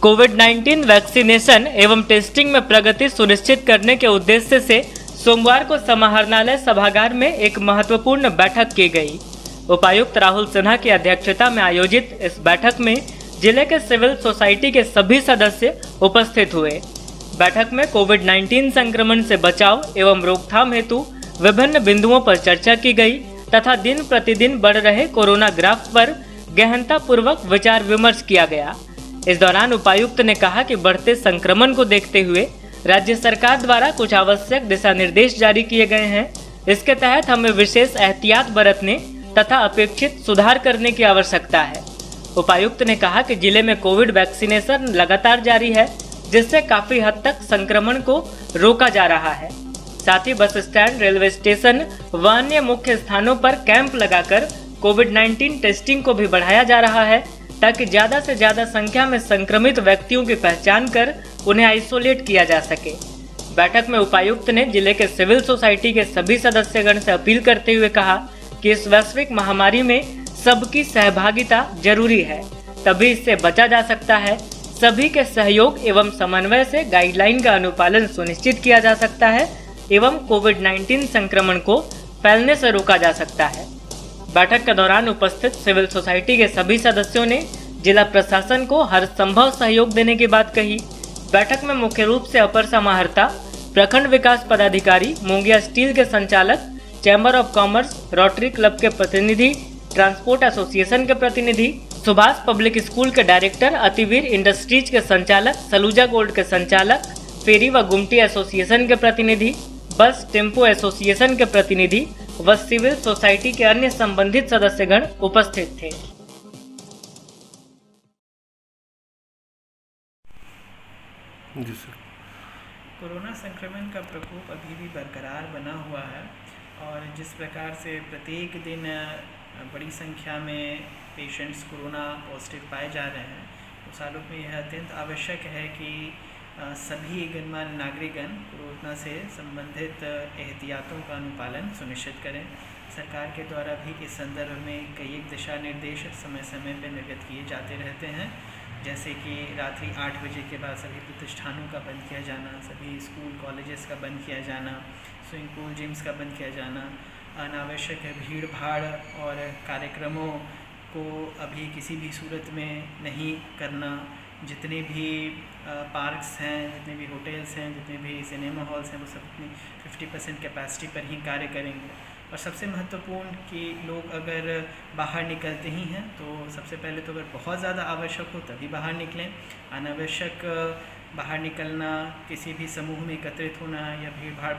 कोविड-19 vaccination एवं testing में प्रगति सुनिश्चित करने के उद्देश्य से सोमवार को समाहरणालय सभागार में एक महत्वपूर्ण बैठक की गई। उपायुक्त राहुल सिन्हा की अध्यक्षता में आयोजित इस बैठक में जिले के सिविल सोसाइटी के सभी सदस्य उपस्थित हुए। बैठक में कोविड-19 संक्रमण से बचाव एवं रोकथाम हेतु विभिन्न बिंदुओं पर चर्चा की गई तथा दिन प्रतिदिन बढ़ रहे कोरोना ग्राफ पर गहनता पूर्वक विचार विमर्श किया गया। इस दौरान उपायुक्त ने कहा कि बढ़ते संक्रमण को देखते हुए राज्य सरकार द्वारा कुछ आवश्यक दिशा निर्देश जारी किए गए हैं। इसके तहत हमें विशेष एहतियात बरतने तथा अपेक्षित सुधार करने की आवश्यकता है। उपायुक्त ने कहा कि जिले में कोविड वैक्सीनेशन लगातार जारी है, जिससे काफी हद तक संक्रमण को रोका जा रहा है। साथ ही बस स्टैंड, रेलवे स्टेशन व अन्य मुख्य स्थानों पर कैंप लगाकर कोविड-19 टेस्टिंग को भी बढ़ाया जा रहा है, ताकि ज्यादा से ज्यादा संख्या में संक्रमित व्यक्तियों की पहचान कर उन्हें आइसोलेट किया जा सके। बैठक में उपायुक्त ने जिले के सिविल सोसाइटी के सभी सदस्यगण से अपील करते हुए कहा कि इस वैश्विक महामारी में सबकी सहभागिता जरूरी है, तभी इससे बचा जा सकता है। सभी के सहयोग एवं समन्वय से गाइडलाइन का अनुपालन सुनिश्चित किया जा सकता है एवं कोविड-19 संक्रमण को फैलने से रोका जा सकता है। बैठक के दौरान उपस्थित सिविल सोसाइटी के सभी सदस्यों ने जिला प्रशासन को हर संभव सहयोग देने की बात कही। बैठक में मुख्य रूप से अपर समाहर्ता, प्रखंड विकास पदाधिकारी, मुंगिया स्टील के संचालक, chamber of commerce, rotary club के प्रतिनिधि, ट्रांसपोर्ट एसोसिएशन के प्रतिनिधि, सुभाष पब्लिक स्कूल के डायरेक्टर, अतिवीर इंडस्ट्रीज के संचालक, सलूजा गोल्ड के संचालक, फेरी व गुमटी एसोसिएशन के प्रतिनिधि, बस टेम्पो एसोसिएशन के प्रतिनिधि व सिविल सोसाइटी के अन्य संबंधित सदस्यगण उपस्थित थे। जी सर। कोरोना संक्रमण का प्रकोप अभी भी बरकरार बना हुआ है और जिस प्रकार से प्रत्येक दिन बड़ी संख्या में पेशेंट्स कोरोना पॉजिटिव पाए जा रहे हैं, उस आलोक में यह अत्यंत आवश्यक है कि सभी गणमान्य नागरिकगण कोरोना से संबंधित एहतियातों का अनुपालन सुनिश्चित करें। सरकार के द्वारा भी इस संदर्भ में कई एक दिशा निर्देश समय समय पर निर्गत किए जाते रहते हैं, जैसे कि रात्रि 8 बजे के बाद सभी प्रतिष्ठानों का बंद किया जाना, सभी स्कूल कॉलेजेस का बंद किया जाना, स्विमिंग पूल जिम्स का बंद किया जाना, अनावश्यक भीड़ भाड़ और कार्यक्रमों को अभी किसी भी सूरत में नहीं करना, जितने भी पार्क्स हैं, जितने भी होटल्स हैं, जितने भी सिनेमा हॉल्स हैं, वो सब अपनी 50% कैपेसिटी पर ही कार्य करेंगे। और सबसे महत्वपूर्ण कि लोग अगर बाहर निकलते ही हैं तो सबसे पहले तो अगर बहुत ज़्यादा आवश्यक हो तभी बाहर निकलें। अनावश्यक बाहर निकलना, किसी भी समूह में एकत्रित होना या भीड़ भाड़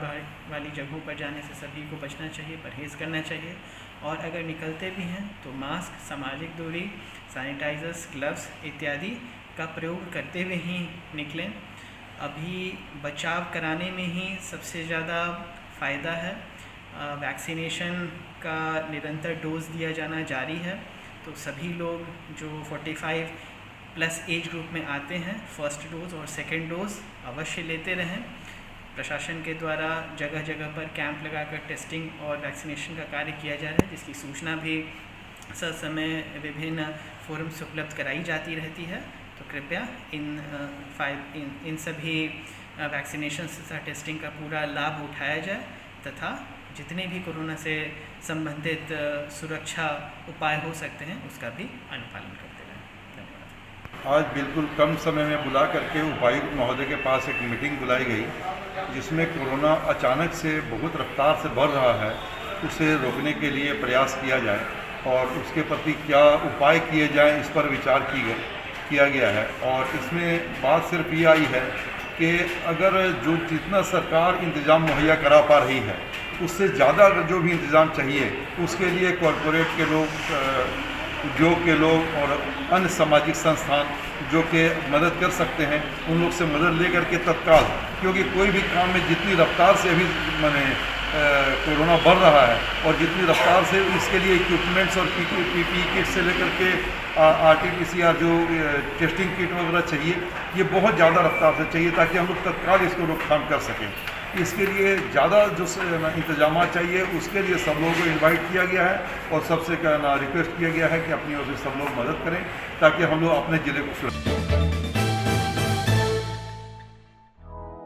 वाली जगहों पर जाने से सभी को बचना चाहिए, परहेज़ करना चाहिए। और अगर निकलते भी हैं तो मास्क, सामाजिक दूरी, सैनिटाइजर्स, ग्लव्स इत्यादि का प्रयोग करते हुए ही निकलें। अभी बचाव कराने में ही सबसे ज़्यादा फ़ायदा है। वैक्सीनेशन का निरंतर डोज दिया जाना जारी है, तो सभी लोग जो 45 प्लस एज ग्रुप में आते हैं, फर्स्ट डोज और सेकेंड डोज अवश्य लेते रहें। प्रशासन के द्वारा जगह जगह पर कैंप लगाकर टेस्टिंग और वैक्सीनेशन का कार्य किया जा रहा है, जिसकी सूचना भी ससमय विभिन्न फोरम्स उपलब्ध कराई जाती रहती है। तो कृपया इन सभी वैक्सीनेशन तथा टेस्टिंग का पूरा लाभ उठाया जाए तथा जितने भी कोरोना से संबंधित सुरक्षा उपाय हो सकते हैं उसका भी अनुपालन करते रहें। धन्यवाद। आज बिल्कुल कम समय में बुला करके उपायुक्त महोदय के पास एक मीटिंग बुलाई गई, जिसमें कोरोना अचानक से बहुत रफ्तार से बढ़ रहा है, उसे रोकने के लिए प्रयास किया जाए और उसके प्रति क्या उपाय किए जाएं, इस पर विचार किया गया है। और इसमें बात सिर्फ ये आई है कि अगर जितना सरकार इंतज़ाम मुहैया करा पा रही है, उससे ज़्यादा अगर जो भी इंतज़ाम चाहिए, उसके लिए कॉरपोरेट के लोग, उद्योग के लोग और अन्य सामाजिक संस्थान जो कि मदद कर सकते हैं, उन लोग से मदद लेकर के तत्काल, क्योंकि कोई भी काम में जितनी रफ्तार से अभी कोरोना बढ़ रहा है और जितनी रफ्तार से इसके लिए इक्विपमेंट्स और पीपीई किट से लेकर के RT-PCR जो टेस्टिंग किट वगैरह चाहिए, ये बहुत ज़्यादा रफ्तार से चाहिए ताकि हम लोग तत्काल इसको रोकथाम कर सकें। इसके लिए ज़्यादा जो इंतजाम चाहिए, उसके लिए सब लोगों को इनवाइट किया गया है और सबसे रिक्वेस्ट किया गया है कि अपनी ओर से सब लोग मदद करें ताकि हम लोग अपने ज़िले को सुरक्षित